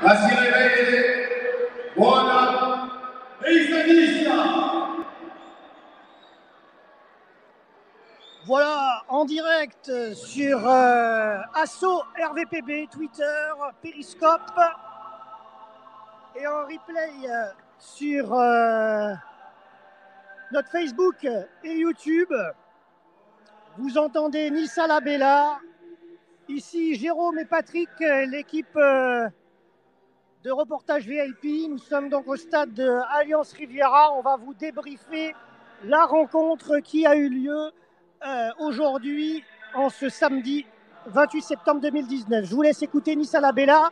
Así rivede, buona Islandia. Voilà, en direct sur Asso RVPB, Twitter, Periscope et en replay sur notre Facebook et YouTube. Vous entendez Nissa Labella, ici Jérôme et Patrick, l'équipe de reportage VIP. Nous sommes donc au stade de Alliance Riviera. On va vous débriefer la rencontre qui a eu lieu aujourd'hui, en ce samedi 28 septembre 2019. Je vous laisse écouter Nissa Labella.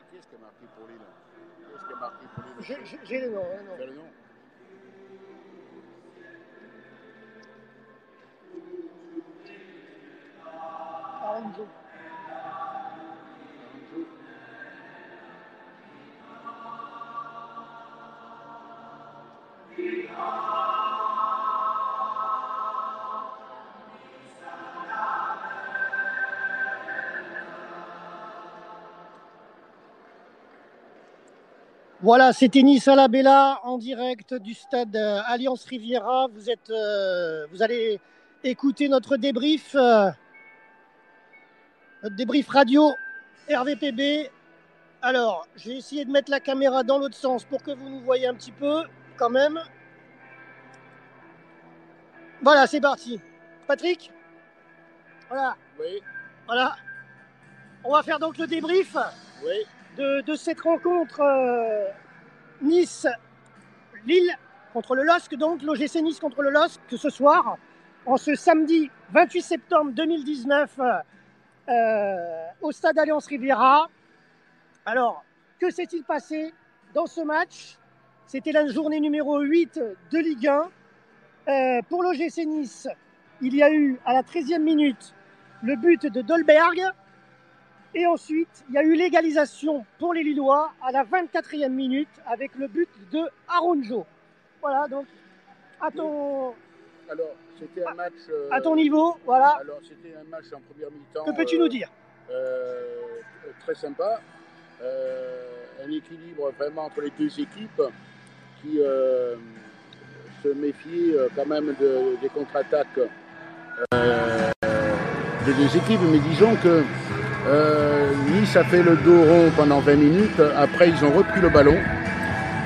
Qui est-ce qui a marqué pour Lille? Qui est-ce qui a marqué pour Lille? J'ai le nom. Tu as le nom? Aronjo. Voilà, c'était Nissa Labella en direct du stade Alliance Riviera. Vous allez écouter notre débrief radio RVPB. Alors, je vais essayer de mettre la caméra dans l'autre sens pour que vous nous voyez un petit peu quand même. Voilà, c'est parti. Patrick? Voilà. Oui. Voilà. On va faire donc le débrief. Oui. De cette rencontre Nice-Lille contre le LOSC, donc l'OGC Nice contre le LOSC, ce soir, en ce samedi 28 septembre 2019, au stade Alliance Riviera. Alors, que s'est-il passé dans ce match? C'était la journée numéro 8 de Ligue 1. Pour l'OGC Nice, il y a eu à la 13e minute le but de Dolberg. Et ensuite, il y a eu l'égalisation pour les Lillois à la 24e minute avec le but de Aronjo. Voilà, donc à ton... Alors, c'était un match... à ton niveau, voilà. Alors, c'était un match en première mi-temps... Que peux-tu nous dire? Très sympa. Un équilibre vraiment entre les deux équipes qui se méfiaient quand même des contre-attaques des deux équipes. Mais disons que Nice a fait le dos rond pendant 20 minutes. Après, ils ont repris le ballon.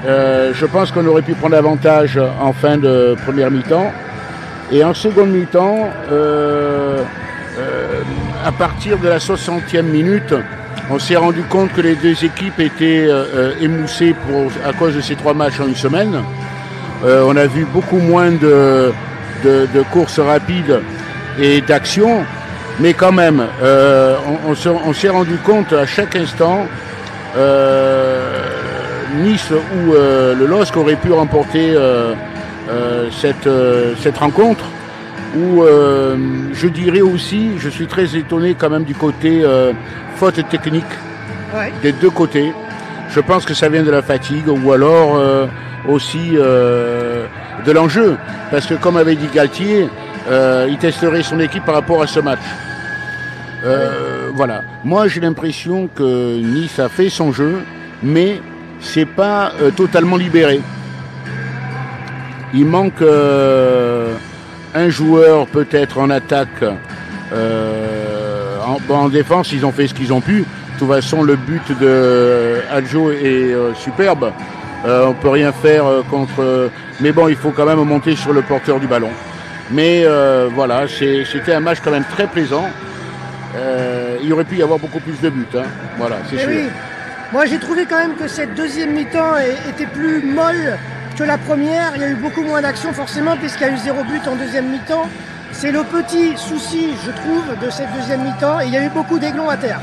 Je pense qu'on aurait pu prendre avantage en fin de première mi-temps. Et en seconde mi-temps, à partir de la 60e minute, on s'est rendu compte que les deux équipes étaient émoussées à cause de ces 3 matchs en une semaine. On a vu beaucoup moins de courses rapides et d'actions. Mais quand même, on s'est rendu compte à chaque instant, Nice ou le LOSC aurait pu remporter cette rencontre. Où je dirais aussi, je suis très étonné quand même du côté faute technique des deux côtés. Je pense que ça vient de la fatigue ou alors aussi de l'enjeu. Parce que comme avait dit Galtier, il testerait son équipe par rapport à ce match. Voilà. Moi, j'ai l'impression que Nice a fait son jeu, mais c'est pas totalement libéré. Il manque un joueur peut-être en attaque. En défense, ils ont fait ce qu'ils ont pu. De toute façon, le but de Adjo est superbe. On peut rien faire contre. Mais bon, il faut quand même monter sur le porteur du ballon. Mais voilà, c'était un match quand même très plaisant. Il aurait pu y avoir beaucoup plus de buts. Hein. Voilà, c'est sûr. Oui. Moi, j'ai trouvé quand même que cette deuxième mi-temps était plus molle que la première. Il y a eu beaucoup moins d'action, forcément, puisqu'il y a eu 0 but en deuxième mi-temps. C'est le petit souci, je trouve, de cette deuxième mi-temps. Et il y a eu beaucoup d'aiglons à terre.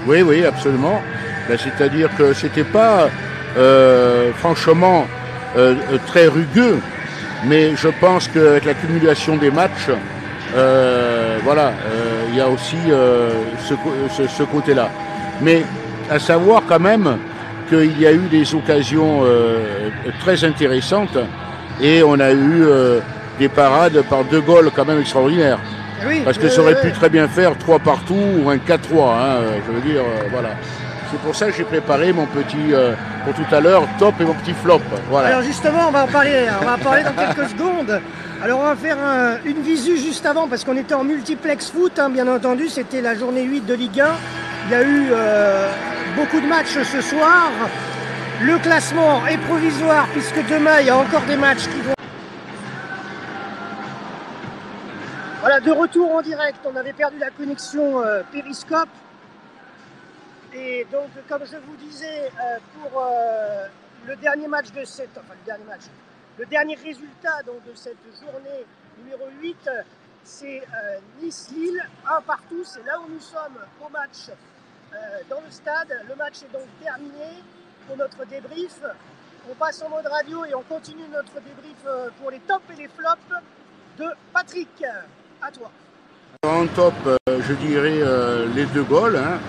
Oui, oui, absolument. Ben, c'est-à-dire que c'était pas, franchement, très rugueux. Mais je pense qu'avec l'accumulation des matchs, voilà, il y a aussi ce côté-là. Mais à savoir quand même qu'il y a eu des occasions très intéressantes et on a eu des parades par 2 goals quand même extraordinaires. Oui, Parce que ça aurait pu très bien faire 3 partout ou un 4-3, hein, je veux dire, voilà. C'est pour ça que j'ai préparé mon petit, pour tout à l'heure, top et mon petit flop. Voilà. Alors justement, on va en parler dans quelques secondes. Alors on va faire une visu juste avant parce qu'on était en multiplex foot, hein, bien entendu, c'était la journée 8 de Ligue 1. Il y a eu beaucoup de matchs ce soir. Le classement est provisoire puisque demain il y a encore des matchs qui vont... Voilà, de retour en direct, on avait perdu la connexion Périscope. Et donc, comme je vous disais, pour le dernier match de cette... Enfin, le dernier résultat donc, de cette journée numéro 8, c'est Nice-Lille, 1 partout. C'est là où nous sommes au match dans le stade. Le match est donc terminé pour notre débrief. On passe en mode radio et on continue notre débrief pour les tops et les flops de Patrick. À toi. En top, je dirais les 2 goals, hein,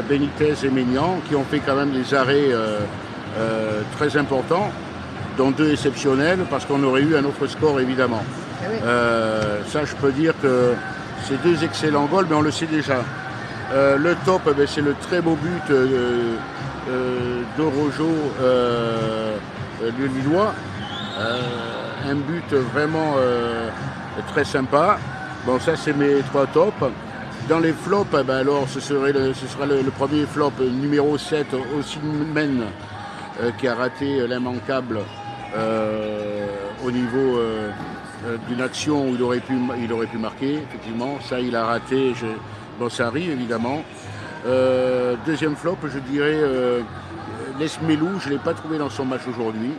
Benitez et Maignan, qui ont fait quand même des arrêts très importants, dont 2 exceptionnels, parce qu'on aurait eu un autre score évidemment. Eh oui. Ça, je peux dire que c'est 2 excellents goals, mais on le sait déjà. Le top, c'est le très beau but d'Orojo, le Lillois. Un but vraiment très sympa. Bon, ça, c'est mes 3 tops. Dans les flops, alors, ce sera le premier flop, numéro 7, Osimhen, qui a raté l'immanquable au niveau d'une action où il aurait pu marquer, effectivement. Ça, il a raté. Bon, ça arrive, évidemment. Deuxième flop, je dirais Lesmelou. Je ne l'ai pas trouvé dans son match aujourd'hui.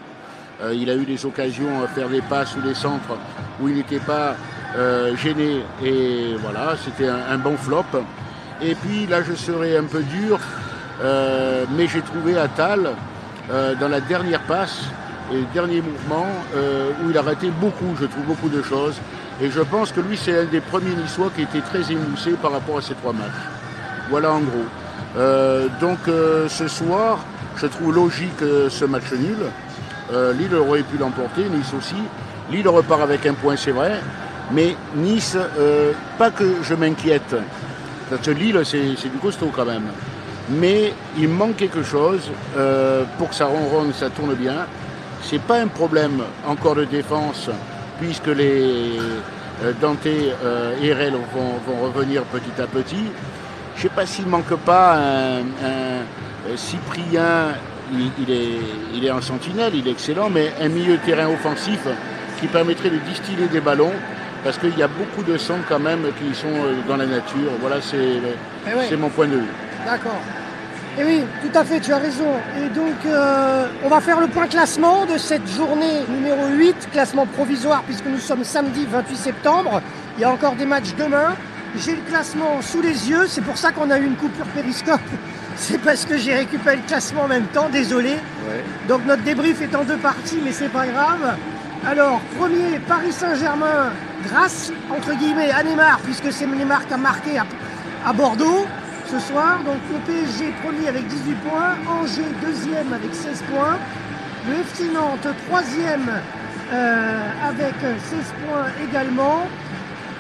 Il a eu des occasions à faire des passes ou des centres où il n'était pas gêné. Et voilà, c'était un bon flop. Et puis là, je serai un peu dur, mais j'ai trouvé Attal dans la dernière passe et le dernier mouvement où il a raté beaucoup, je trouve beaucoup de choses. Et je pense que lui, c'est un des premiers Niçois qui était très émoussé par rapport à ces 3 matchs. Voilà en gros. Donc ce soir, je trouve logique ce match nul. Lille aurait pu l'emporter, Nice aussi. Lille repart avec un point, c'est vrai. Mais Nice, pas que je m'inquiète. Parce que Lille, c'est du costaud quand même. Mais il manque quelque chose pour que ça ronronne, ça tourne bien. C'est pas un problème encore de défense, puisque les Dante et RL vont revenir petit à petit. Je ne sais pas s'il ne manque pas un Cyprien, il est en sentinelle, il est excellent, mais un milieu de terrain offensif qui permettrait de distiller des ballons, parce qu'il y a beaucoup de centres quand même qui sont dans la nature. Voilà, c'est mon point de vue. D'accord. Et oui, tout à fait, tu as raison. Et donc, on va faire le point classement de cette journée numéro 8, classement provisoire, puisque nous sommes samedi 28 septembre. Il y a encore des matchs demain. J'ai le classement sous les yeux, c'est pour ça qu'on a eu une coupure périscope. C'est parce que j'ai récupéré le classement en même temps, désolé. Ouais. Donc notre débrief est en 2 parties, mais c'est pas grave. Alors, premier, Paris Saint-Germain, grâce, entre guillemets, à Neymar, puisque c'est Neymar qui a marqué à Bordeaux ce soir. Donc le PSG premier avec 18 points, Angers deuxième avec 16 points, le FC Nantes troisième avec 16 points également,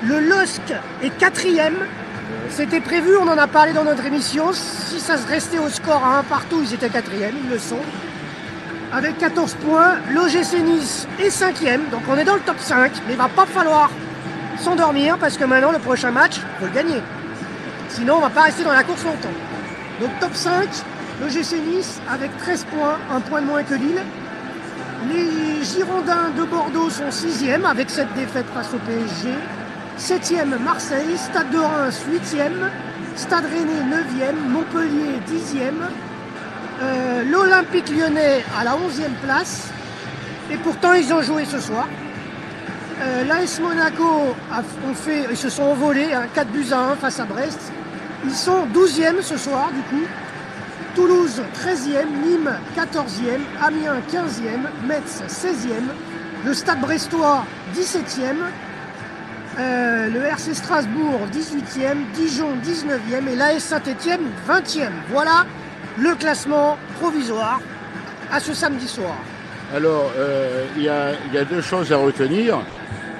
le LOSC est quatrième. C'était prévu, on en a parlé dans notre émission. Si ça se restait au score à 1 partout, ils étaient quatrième, ils le sont. Avec 14 points, l'OGC Nice est 5e, donc on est dans le top 5, mais il va pas falloir s'endormir parce que maintenant le prochain match, il faut le gagner. Sinon on va pas rester dans la course longtemps. Donc top 5, l'OGC Nice avec 13 points, 1 point de moins que Lille. Les Girondins de Bordeaux sont 6e avec cette défaite face au PSG. 7e Marseille, Stade de Reims 8e, Stade Rennais 9e, Montpellier 10e. L'Olympique Lyonnais à la 11e place, et pourtant ils ont joué ce soir. L'AS Monaco ils se sont envolés, 4-1 face à Brest. Ils sont 12e ce soir du coup. Toulouse 13e, Nîmes 14e, Amiens 15e, Metz 16e, le Stade Brestois 17e. Le RC Strasbourg 18e, Dijon 19e et l'AS Saint-Etienne 20e. Voilà le classement provisoire à ce samedi soir. Alors, il y a deux choses à retenir.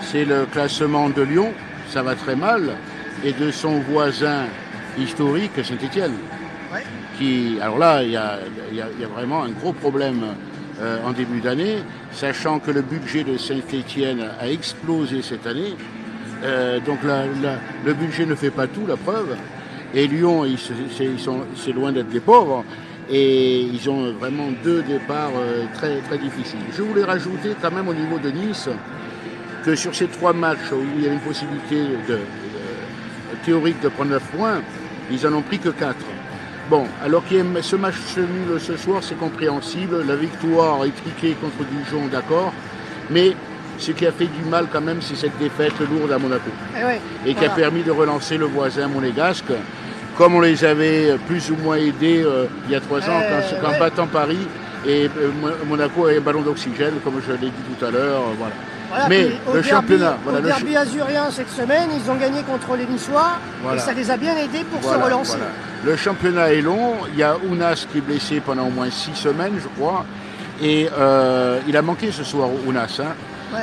C'est le classement de Lyon, ça va très mal, et de son voisin historique, Saint-Etienne. Ouais. Alors là, il y a vraiment un gros problème en début d'année, sachant que le budget de Saint-Etienne a explosé cette année. Donc le budget ne fait pas tout, la preuve. Et Lyon, c'est loin d'être des pauvres. Et ils ont vraiment deux départs très, très difficiles. Je voulais rajouter quand même au niveau de Nice que sur ces 3 matchs où il y avait une possibilité théorique de prendre 9 points, ils n'en ont pris que 4. Bon, alors qu'il y a ce match nul ce soir, c'est compréhensible. La victoire étriquée contre Dijon, d'accord. Mais ce qui a fait du mal quand même, c'est cette défaite lourde à Monaco. Et qui a permis de relancer le voisin monégasque, comme on les avait plus ou moins aidés il y a 3 ans, qu'en battant Paris, et Monaco avait un ballon d'oxygène, comme je l'ai dit tout à l'heure. Voilà. Voilà, mais le championnat... Au derby azurien cette semaine, ils ont gagné contre les Niçois, et ça les a bien aidés pour se relancer. Voilà. Le championnat est long, il y a Ounas qui est blessé pendant au moins 6 semaines, je crois, et il a manqué ce soir, Ounas. Hein. Ouais.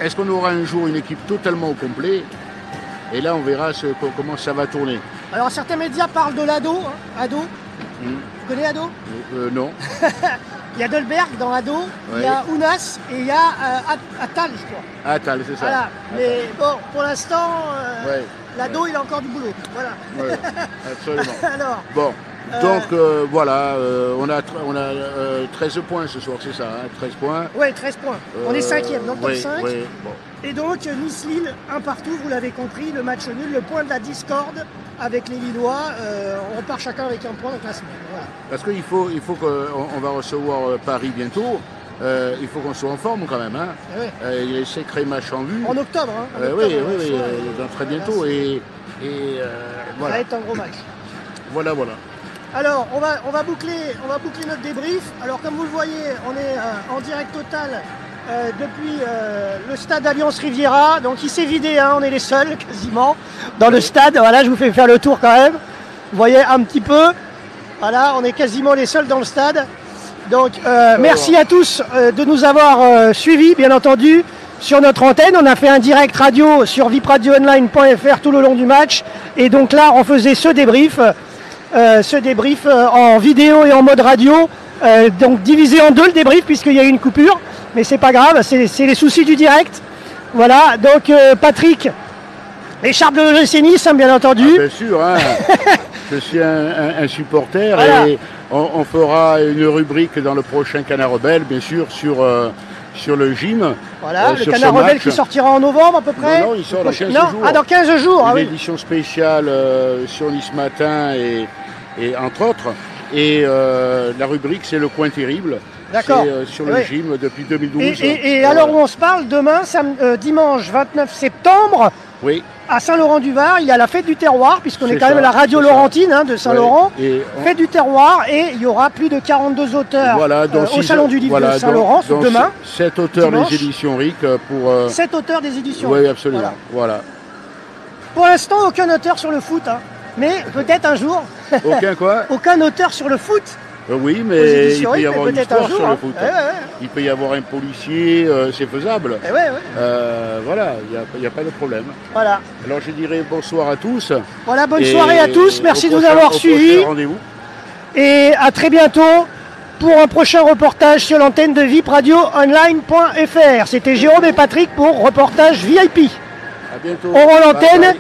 Est-ce qu'on aura un jour une équipe totalement au complet? Et là, on verra comment ça va tourner. Alors, certains médias parlent de l'Ado. Hein, Ado. Vous connaissez Ado? Non. Il y a Dolberg dans Ado, il y a Ounas et il y a Attal, je crois. Attal, c'est ça. Voilà. Mais bon, pour l'instant, l'Ado, il a encore du boulot. Voilà. Ouais, absolument. Alors, bon. Donc voilà, on a 13 points ce soir, c'est ça, hein, 13 points. Oui, 13 points. On est 5e, donc top 5. Bon. Et donc Nice-Lille, un partout, vous l'avez compris, le match nul, le point de la discorde avec les Lillois. On repart chacun avec un point dans le classement. Voilà. Parce qu'il faut qu'on va recevoir Paris bientôt. Il faut qu'on soit en forme quand même. Hein. Il y a des sacrés matchs en vue. En octobre, hein. Oui, très bientôt. Et voilà. Ça va être un gros match. Voilà. Alors, on va boucler notre débrief. Alors, comme vous le voyez, on est en direct total depuis le stade Alliance Riviera. Donc, il s'est vidé, hein, on est les seuls quasiment dans le stade. Voilà, je vous fais faire le tour quand même. Vous voyez un petit peu. Voilà, on est quasiment les seuls dans le stade. Donc, merci à tous de nous avoir suivis, bien entendu, sur notre antenne. On a fait un direct radio sur vipradioonline.fr tout le long du match. Et donc là, on faisait ce débrief en vidéo et en mode radio, donc divisé en deux le débrief puisqu'il y a eu une coupure, mais c'est pas grave, c'est les soucis du direct. Voilà, donc Patrick écharpe de l'OGC Nice, hein, bien entendu. Ah, bien sûr, hein. Je suis un supporter, voilà. Et on fera une rubrique dans le prochain Canard Rebelle, bien sûr, sur le gym. Voilà, le Canard Rebelle qui sortira en novembre à peu près. Non, il sort dans 15 jours. Ah, dans 15 jours. Une édition spéciale sur Nice Matin et entre autres. Et la rubrique, c'est le coin terrible. D'accord. Sur le gym depuis 2012. Et alors où on se parle, demain, dimanche 29 septembre, à Saint-Laurent-du-Var, il y a la fête du terroir, puisqu'on est quand même la radio laurentine, hein, de Saint-Laurent. Fête du terroir, et il y aura plus de 42 auteurs au Salon du Livre de Saint-Laurent, demain. 7 auteurs des éditions RIC pour... 7 auteurs des éditions RIC. Oui, absolument. Voilà. Pour l'instant, aucun auteur sur le foot, hein. Mais peut-être un jour. Aucun quoi? Aucun auteur sur le foot. Oui, mais il peut y avoir une histoire sur le foot. Ouais. Il peut y avoir un policier, c'est faisable. Voilà, il n'y a pas de problème. Voilà. Alors je dirais bonsoir à tous. Voilà, bonne soirée à tous. Merci de nous avoir suivis. Rendez-vous. Et à très bientôt pour un prochain reportage sur l'antenne de vipradioonline.fr. C'était Jérôme et Patrick pour Reportage VIP. À bientôt. On rend l'antenne.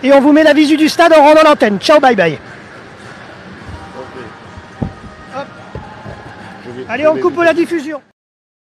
Et on vous met la visu du stade en rendant l'antenne. Ciao, bye bye. Allez, on coupe la diffusion.